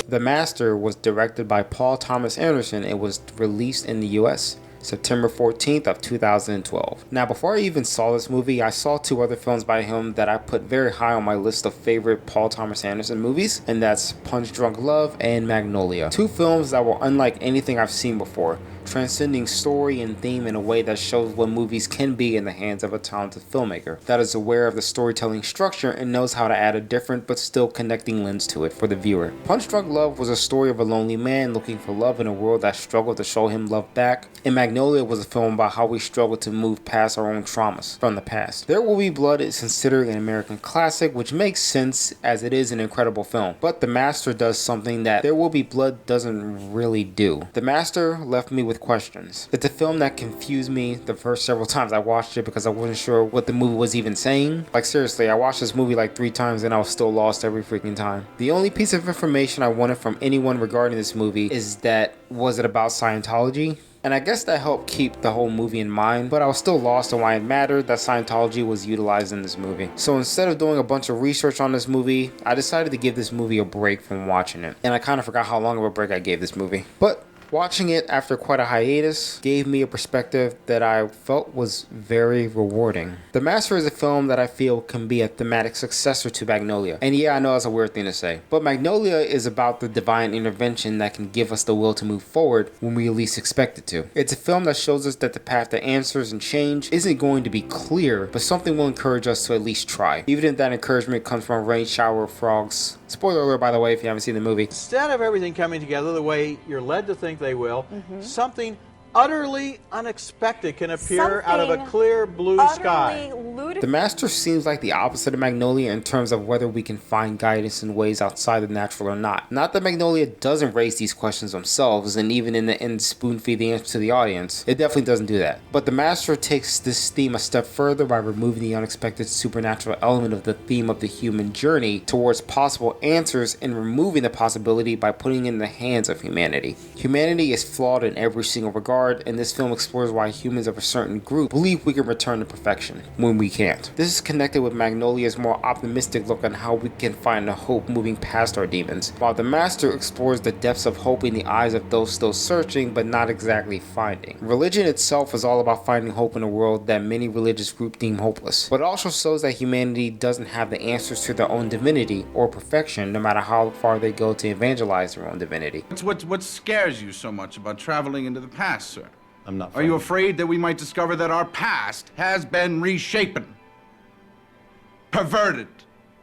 The Master was directed by Paul Thomas Anderson and was released in the US September 14th of 2012. Now, before I even saw this movie, I saw two other films by him that I put very high on my list of favorite Paul Thomas Anderson movies, and that's Punch Drunk Love and Magnolia. Two films that were unlike anything I've seen before, transcending story and theme in a way that shows what movies can be in the hands of a talented filmmaker that is aware of the storytelling structure and knows how to add a different but still connecting lens to it for the viewer. Punch Drunk Love was a story of a lonely man looking for love in a world that struggled to show him love back, and Magnolia was a film about how we struggle to move past our own traumas from the past. There Will Be Blood is considered an American classic, which makes sense as it is an incredible film, but The Master does something that There Will Be Blood doesn't really do. The Master left me with questions. It's a film that confused me the first several times I watched it because I wasn't sure what the movie was even saying. Like, seriously, I watched this movie like 3 times and I was still lost every freaking time. The only piece of information I wanted from anyone regarding this movie is that, was it about Scientology? And I guess that helped keep the whole movie in mind, but I was still lost on why it mattered that Scientology was utilized in this movie. So instead of doing a bunch of research on this movie, I decided to give this movie a break from watching it. And I kind of forgot how long of a break I gave this movie. But watching it after quite a hiatus gave me a perspective that I felt was very rewarding. The Master is a film that I feel can be a thematic successor to Magnolia. And yeah, I know that's a weird thing to say, but Magnolia is about the divine intervention that can give us the will to move forward when we least expect it to. It's a film that shows us that the path to answers and change isn't going to be clear, but something will encourage us to at least try, even if that encouragement comes from a rain shower of frogs. Spoiler alert, by the way, if you haven't seen the movie. Instead of everything coming together the way you're led to think they will, something utterly unexpected can appear out of a clear blue sky. The Master seems like the opposite of Magnolia in terms of whether we can find guidance in ways outside the natural or not. Not that Magnolia doesn't raise these questions themselves, and even in the end spoon feed the answer to the audience. It definitely doesn't do that. But The Master takes this theme a step further by removing the unexpected supernatural element of the theme of the human journey towards possible answers and removing the possibility by putting it in the hands of humanity. Humanity is flawed in every single regard, and this film explores why humans of a certain group believe we can return to perfection when we can't. This is connected with Magnolia's more optimistic look on how we can find a hope moving past our demons, while The Master explores the depths of hope in the eyes of those still searching but not exactly finding. Religion itself is all about finding hope in a world that many religious groups deem hopeless, but it also shows that humanity doesn't have the answers to their own divinity or perfection, no matter how far they go to evangelize their own divinity. What scares you so much about traveling into the past, sir? I'm not. Are you afraid that we might discover that our past has been reshapen, perverted?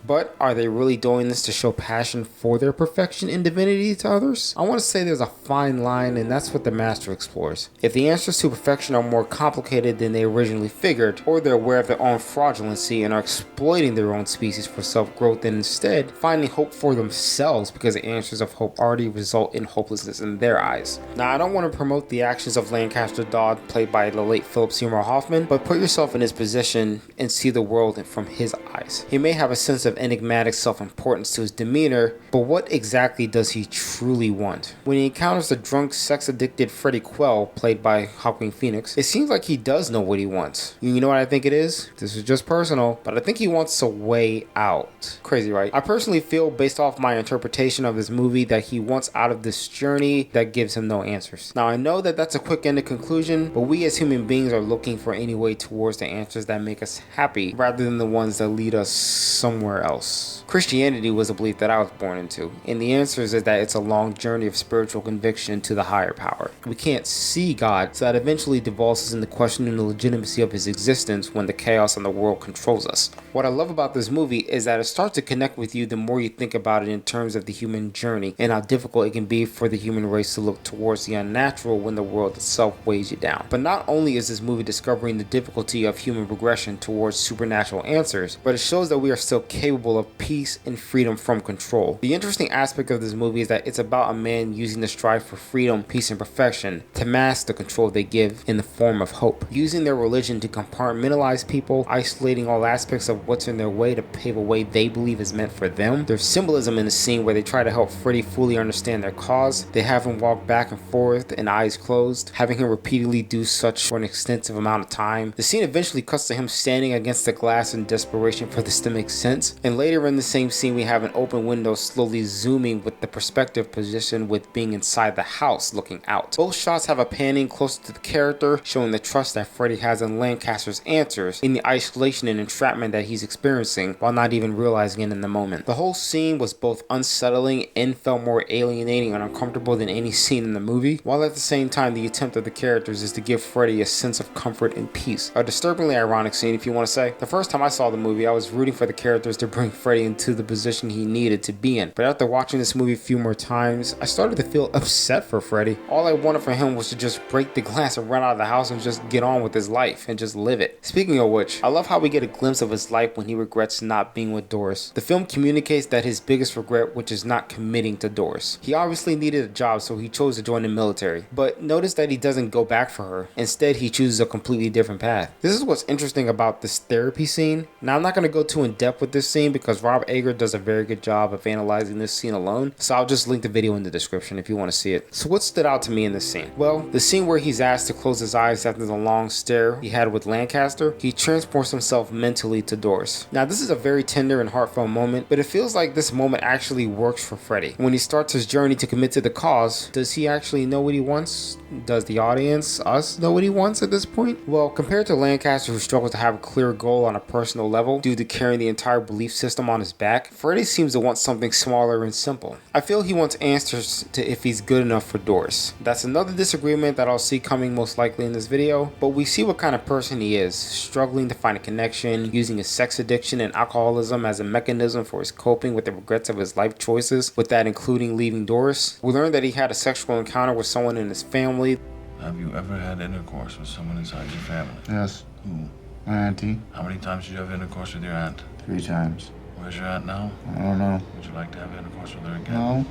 But are they really doing this to show passion for their perfection and divinity to others? I want to say there's a fine line, and that's what The Master explores. If the answers to perfection are more complicated than they originally figured, or they're aware of their own fraudulency and are exploiting their own species for self-growth and instead finding hope for themselves because the answers of hope already result in hopelessness in their eyes. Now, I don't want to promote the actions of Lancaster Dodd, played by the late Philip Seymour Hoffman, but put yourself in his position and see the world from his eyes. He may have a sense of enigmatic self-importance to his demeanor, but what exactly does he truly want? When he encounters the drunk, sex-addicted Freddie Quell, played by Joaquin Phoenix, it seems like he does know what he wants. You know what I think it is? This is just personal, but I think he wants a way out. Crazy, right? I personally feel, based off my interpretation of this movie, that he wants out of this journey that gives him no answers. Now, I know that that's a quick-ended conclusion, but we as human beings are looking for any way towards the answers that make us happy, rather than the ones that lead us somewhere else. Christianity was a belief that I was born into, and the answer is that it's a long journey of spiritual conviction to the higher power. We can't see God, so that eventually devolves us into questioning the legitimacy of his existence when the chaos in the world controls us. What I love about this movie is that it starts to connect with you the more you think about it in terms of the human journey and how difficult it can be for the human race to look towards the unnatural when the world itself weighs you down. But not only is this movie discovering the difficulty of human progression towards supernatural answers, but it shows that we are still capable of peace and freedom from control. The interesting aspect of this movie is that it's about a man using the strive for freedom, peace, and perfection to mask the control they give in the form of hope, using their religion to compartmentalize people, isolating all aspects of what's in their way to pave a way they believe is meant for them. There's symbolism in the scene where they try to help Freddy fully understand their cause. They have him walk back and forth and eyes closed, having him repeatedly do such for an extensive amount of time. The scene eventually cuts to him standing against the glass in desperation for this to make sense, And later in the same scene, we have an open window slowly zooming with the perspective position with being inside the house looking out. Both shots have a panning closer to the character, showing the trust that Freddy has in Lancaster's answers in the isolation and entrapment that he's experiencing while not even realizing it in the moment. The whole scene was both unsettling and felt more alienating and uncomfortable than any scene in the movie, while at the same time the attempt of the characters is to give Freddy a sense of comfort and peace. A disturbingly ironic scene, if you want to say. The first time I saw the movie, I was rooting for the characters to bring Freddy into the position he needed to be in, but after watching this movie a few more times, I started to feel upset for Freddy. All I wanted for him was to just break the glass and run out of the house and just get on with his life and just live it. Speaking of which, I love how we get a glimpse of his life when he regrets not being with Doris. The film communicates that his biggest regret, which is not committing to Doris. He obviously needed a job, so he chose to join the military, but notice that he doesn't go back for her. Instead, he chooses a completely different path. This is what's interesting about this therapy scene. Now, I'm not going to go too in depth with this scene because Rob Ager does a very good job of analyzing this scene alone, so I'll just link the video in the description if you want to see it. So what stood out to me in this scene? Well, the scene where he's asked to close his eyes after the long stare he had with Lancaster, he transports himself mentally to Doris. Now, this is a very tender and heartfelt moment, but it feels like this moment actually works for Freddy. When he starts his journey to commit to the cause, does he actually know what he wants? Does the audience, us, know what he wants at this point? Well, compared to Lancaster, who struggles to have a clear goal on a personal level due to carrying the entire belief system on his back, Freddy seems to want something smaller and simple. I feel he wants answers to if he's good enough for Doris. That's another disagreement that I'll see coming most likely in this video, but we see what kind of person he is, struggling to find a connection, using his sex addiction and alcoholism as a mechanism for his coping with the regrets of his life choices, with that including leaving Doris. We learned that he had a sexual encounter with someone in his family. Have you ever had intercourse with someone inside your family? Yes. Who? My auntie. How many times did you have intercourse with your aunt? 3 times. Where's your aunt now? I don't know. Would you like to have intercourse with her again? No.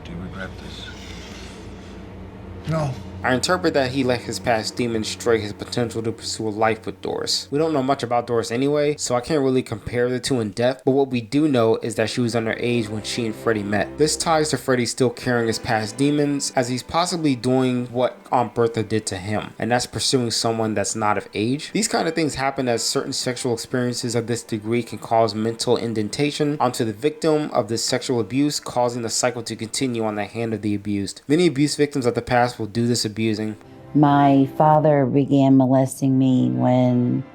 Do you regret this? No. I interpret that he let his past demons stray his potential to pursue a life with Doris. We don't know much about Doris anyway, so I can't really compare the two in depth, but what we do know is that she was underage when she and Freddy met. This ties to Freddy still carrying his past demons, as he's possibly doing what Aunt Bertha did to him, and that's pursuing someone that's not of age. These kind of things happen as certain sexual experiences of this degree can cause mental indentation onto the victim of this sexual abuse, causing the cycle to continue on the hand of the abused. Many abuse victims of the past will do this abusing. My father began molesting me when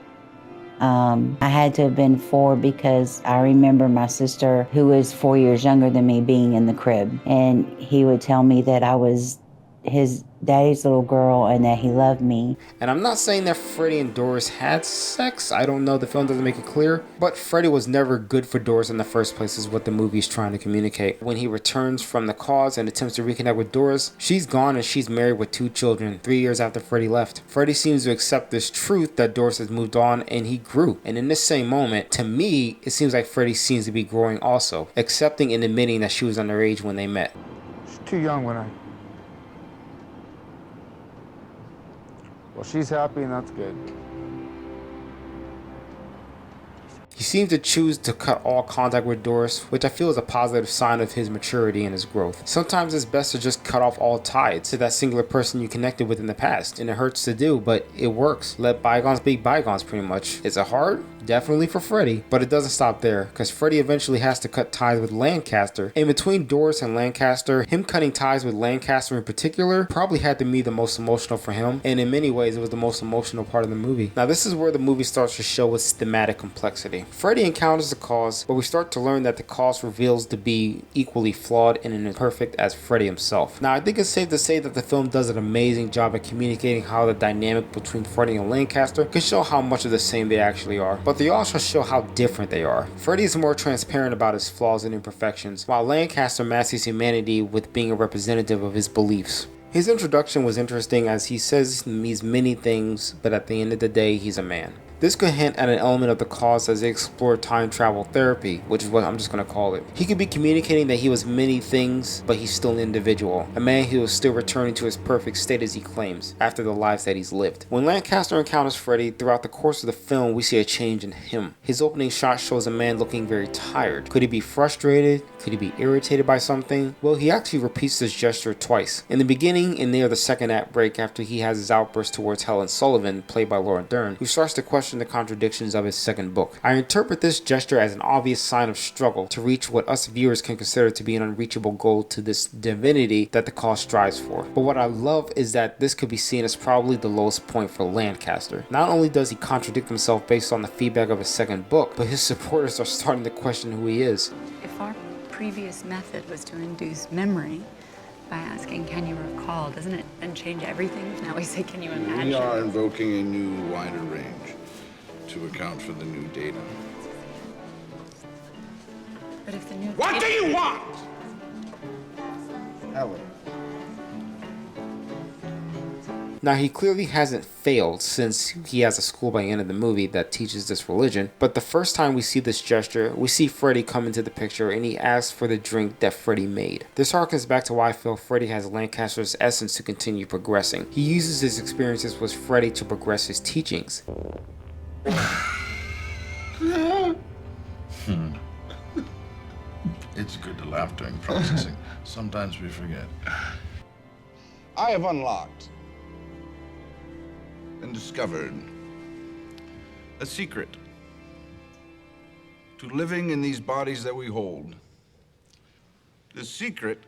I had to have been 4, because I remember my sister, who is 4 years younger than me, being in the crib, and he would tell me that I was his daddy's little girl and that he loved me. And I'm not saying that Freddy and Doris had sex. I don't know, the film doesn't make it clear, but Freddy was never good for Doris in the first place is what the movie's trying to communicate. When he returns from the cause and attempts to reconnect with Doris, she's gone and she's married with 2 children 3 years after Freddy left. Freddy seems to accept this truth that Doris has moved on and he grew. And in this same moment, to me, it seems like Freddy seems to be growing also, accepting and admitting that she was underage when they met. She's too young when I... Well, she's happy and that's good. He seems to choose to cut all contact with Doris, which I feel is a positive sign of his maturity and his growth. Sometimes it's best to just cut off all ties to that singular person you connected with in the past, and it hurts to do, but it works. Let bygones be bygones, pretty much. Is it hard? Definitely for Freddy, but it doesn't stop there, because Freddy eventually has to cut ties with Lancaster. In between Doris and Lancaster, him cutting ties with Lancaster in particular probably had to be the most emotional for him, and in many ways it was the most emotional part of the movie. Now this is where the movie starts to show its thematic complexity. Freddy encounters the cause, but we start to learn that the cause reveals to be equally flawed and imperfect as Freddy himself. Now I think it's safe to say that the film does an amazing job at communicating how the dynamic between Freddy and Lancaster can show how much of the same they actually are, but they also show how different they are. Freddy is more transparent about his flaws and imperfections, while Lancaster masks his humanity with being a representative of his beliefs. His introduction was interesting as he says he's many things, but at the end of the day, he's a man. This could hint at an element of the cause as they explore time travel therapy, which is what I'm just going to call it. He could be communicating that he was many things, but he's still an individual. A man who is still returning to his perfect state as he claims, after the lives that he's lived. When Lancaster encounters Freddy, throughout the course of the film, we see a change in him. His opening shot shows a man looking very tired. Could he be frustrated? Could he be irritated by something? Well, he actually repeats this gesture twice. In the beginning and near the second act break after he has his outburst towards Helen Sullivan, played by Laura Dern, who starts to question the contradictions of his second book. I interpret this gesture as an obvious sign of struggle to reach what us viewers can consider to be an unreachable goal to this divinity that the cause strives for. But what I love is that this could be seen as probably the lowest point for Lancaster. Not only does he contradict himself based on the feedback of his second book, but his supporters are starting to question who he is. If our previous method was to induce memory by asking, can you recall, doesn't it then change everything? Now we say, can you imagine? We are invoking a new, wider range to account for the new data. But if the new What do you want? Helen. Now, he clearly hasn't failed since he has a school by the end of the movie that teaches this religion, but the first time we see this gesture, we see Freddy come into the picture and he asks for the drink that Freddy made. This harkens back to why I feel Freddy has Lancaster's essence to continue progressing. He uses his experiences with Freddy to progress his teachings. It's good to laugh during processing. Sometimes we forget. I have unlocked and discovered a secret to living in these bodies that we hold. The secret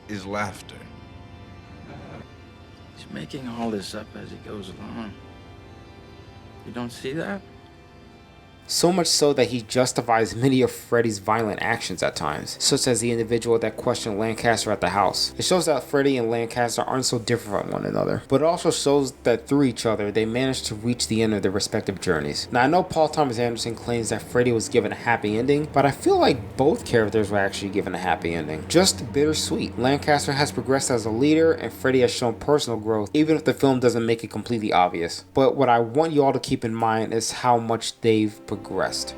is laughter. He's making all this up as he goes along. You don't see that? So much so that he justifies many of Freddy's violent actions at times, such as the individual that questioned Lancaster at the house. It shows that Freddy and Lancaster aren't so different from one another, but it also shows that through each other, they managed to reach the end of their respective journeys. Now, I know Paul Thomas Anderson claims that Freddy was given a happy ending, but I feel like both characters were actually given a happy ending. Just bittersweet. Lancaster has progressed as a leader, and Freddy has shown personal growth, even if the film doesn't make it completely obvious. But what I want you all to keep in mind is how much they've progressed.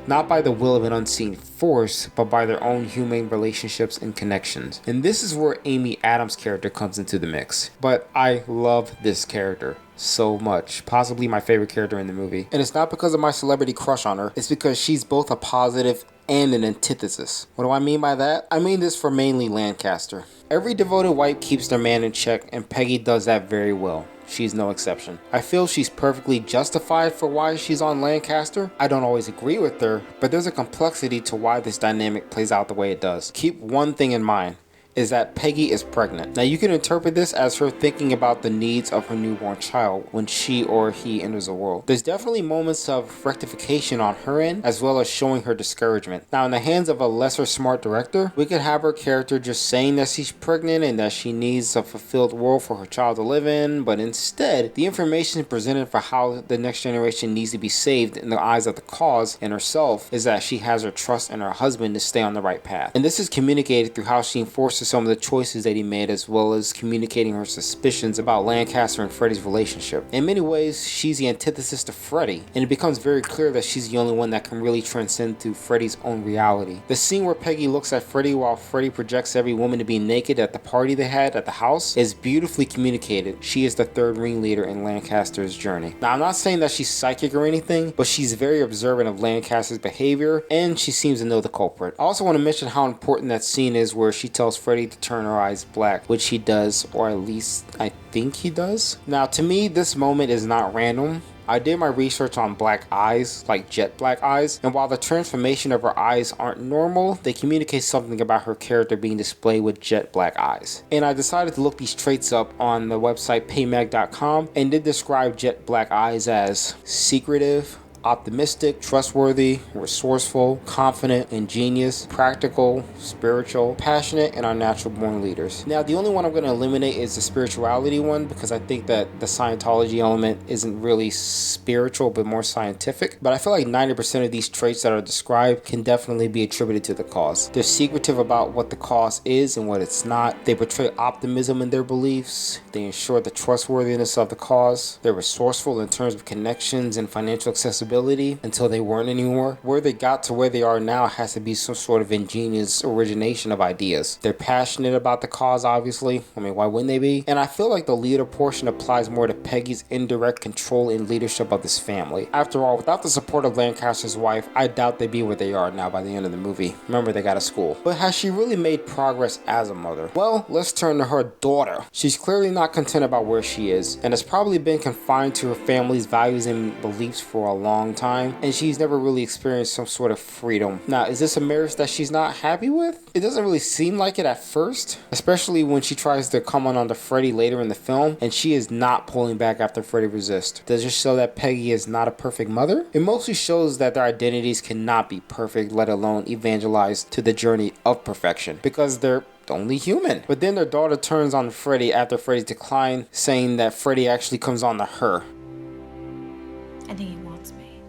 Not by the will of an unseen force, but by their own human relationships and connections. And this is where Amy Adams' character comes into the mix. But I love this character so much. Possibly my favorite character in the movie. And it's not because of my celebrity crush on her. It's because she's both a positive and an antithesis. What do I mean by that? I mean this for mainly Lancaster. Every devoted wife keeps their man in check, and Peggy does that very well. She's no exception. I feel she's perfectly justified for why she's on Lancaster. I don't always agree with her, but there's a complexity to why this dynamic plays out the way it does. Keep one thing in mind, is that Peggy is pregnant. Now you can interpret this as her thinking about the needs of her newborn child when she or he enters the world. There's definitely moments of rectification on her end, as well as showing her discouragement. Now in the hands of a lesser smart director, we could have her character just saying that she's pregnant and that she needs a fulfilled world for her child to live in, but instead, the information presented for how the next generation needs to be saved in the eyes of the cause and herself is that she has her trust in her husband to stay on the right path. And this is communicated through how she enforces some of the choices that he made, as well as communicating her suspicions about Lancaster and Freddy's relationship. In many ways, she's the antithesis to Freddy, and it becomes very clear that she's the only one that can really transcend to Freddy's own reality. The scene where Peggy looks at Freddy while Freddy projects every woman to be naked at the party they had at the house is beautifully communicated. She is the third ringleader in Lancaster's journey. Now, I'm not saying that she's psychic or anything, but she's very observant of Lancaster's behavior, and she seems to know the culprit. I also want to mention how important that scene is where she tells Freddy to turn her eyes black, which he does, or at least I think he does. Now, to me, this moment is not random. I did my research on black eyes, like jet black eyes, and while the transformation of her eyes aren't normal, they communicate something about her character being displayed with jet black eyes. And I decided to look these traits up on the website paymag.com, and did describe jet black eyes as secretive, optimistic, trustworthy, resourceful, confident, ingenious, practical, spiritual, passionate, and are natural born leaders. Now, the only one I'm going to eliminate is the spirituality one, because I think that the Scientology element isn't really spiritual but more scientific. But I feel like 90% of these traits that are described can definitely be attributed to the cause. They're secretive about what the cause is and what it's not. They portray optimism in their beliefs. They ensure the trustworthiness of the cause. They're resourceful in terms of connections and financial accessibility possibility until they weren't anymore. Where they got to where they are now has to be some sort of ingenious origination of ideas. They're passionate about the cause, obviously. I mean, why wouldn't they be? And I feel like the leader portion applies more to Peggy's indirect control and leadership of this family. After all, without the support of Lancaster's wife, I doubt they'd be where they are now by the end of the movie. Remember, they got a school. But has she really made progress as a mother? Well, let's turn to her daughter. She's clearly not content about where she is, and has probably been confined to her family's values and beliefs for a long time, and she's never really experienced some sort of freedom. Now, is this a marriage that she's not happy with? It doesn't really seem like it at first, especially when she tries to come on to Freddy later in the film, and she is not pulling back after Freddy resists. Does it show that Peggy is not a perfect mother? It mostly shows that their identities cannot be perfect, let alone evangelized to the journey of perfection, because they're only human. But then their daughter turns on Freddy after Freddy's decline, saying that Freddy actually comes on to her. I think he wants me.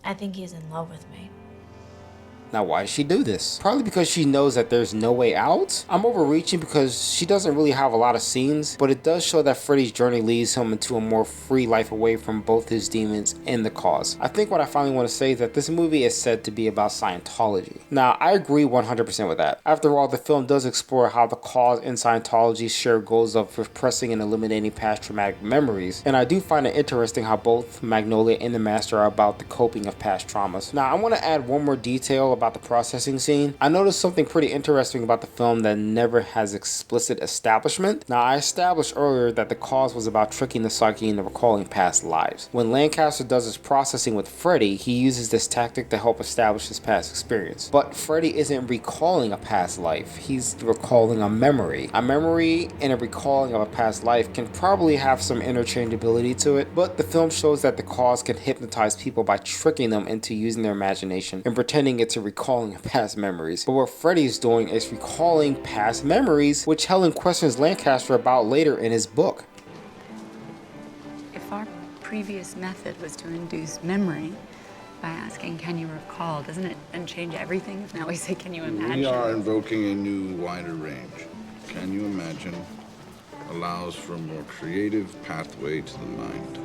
I think he's in love with me. Now, why does she do this? Probably because she knows that there's no way out? I'm overreaching because she doesn't really have a lot of scenes, but it does show that Freddy's journey leads him into a more free life away from both his demons and the cause. I think what I finally want to say is that this movie is said to be about Scientology. Now, I agree 100% with that. After all, the film does explore how the cause and Scientology share goals of repressing and eliminating past traumatic memories, and I do find it interesting how both Magnolia and The Master are about the coping of past traumas. Now, I want to add one more detail about the processing scene. I noticed something pretty interesting about the film that never has explicit establishment. Now, I established earlier that the cause was about tricking the psyche into recalling past lives. When Lancaster does his processing with Freddy, he uses this tactic to help establish his past experience. But Freddy isn't recalling a past life, he's recalling a memory. A memory and a recalling of a past life can probably have some interchangeability to it, but the film shows that the cause can hypnotize people by tricking them into using their imagination and pretending it's a recalling past memories. But what Freddy's doing is recalling past memories, which Helen questions Lancaster about later in his book. If our previous method was to induce memory by asking, can you recall, doesn't it then change everything if now we say, can you imagine? We are invoking a new, wider range. Can you imagine allows for a more creative pathway to the mind.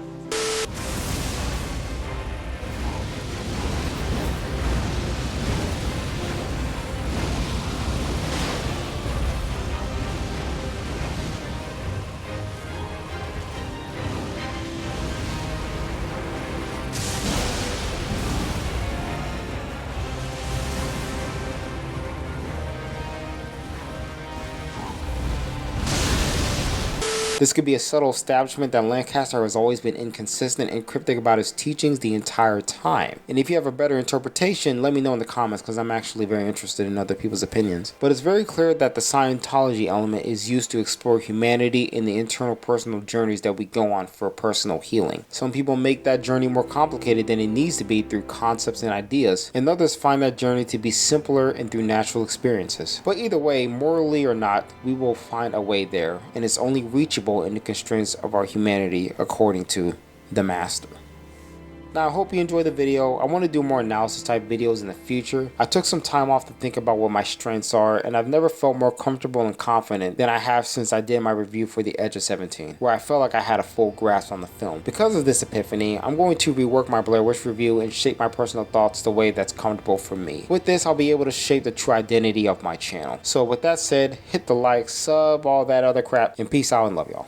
This could be a subtle establishment that Lancaster has always been inconsistent and cryptic about his teachings the entire time. And if you have a better interpretation, let me know in the comments, because I'm actually very interested in other people's opinions. But it's very clear that the Scientology element is used to explore humanity and the internal personal journeys that we go on for personal healing. Some people make that journey more complicated than it needs to be through concepts and ideas, and others find that journey to be simpler and through natural experiences. But either way, morally or not, we will find a way there, and it's only reachable in the constraints of our humanity according to the Master. Now, I hope you enjoyed the video. I want to do more analysis type videos in the future. I took some time off to think about what my strengths are, and I've never felt more comfortable and confident than I have since I did my review for The Edge of 17, where I felt like I had a full grasp on the film. Because of this epiphany, I'm going to rework my Blair Witch review and shape my personal thoughts the way that's comfortable for me. With this, I'll be able to shape the true identity of my channel. So with that said, hit the like, sub, all that other crap, and peace out and love y'all.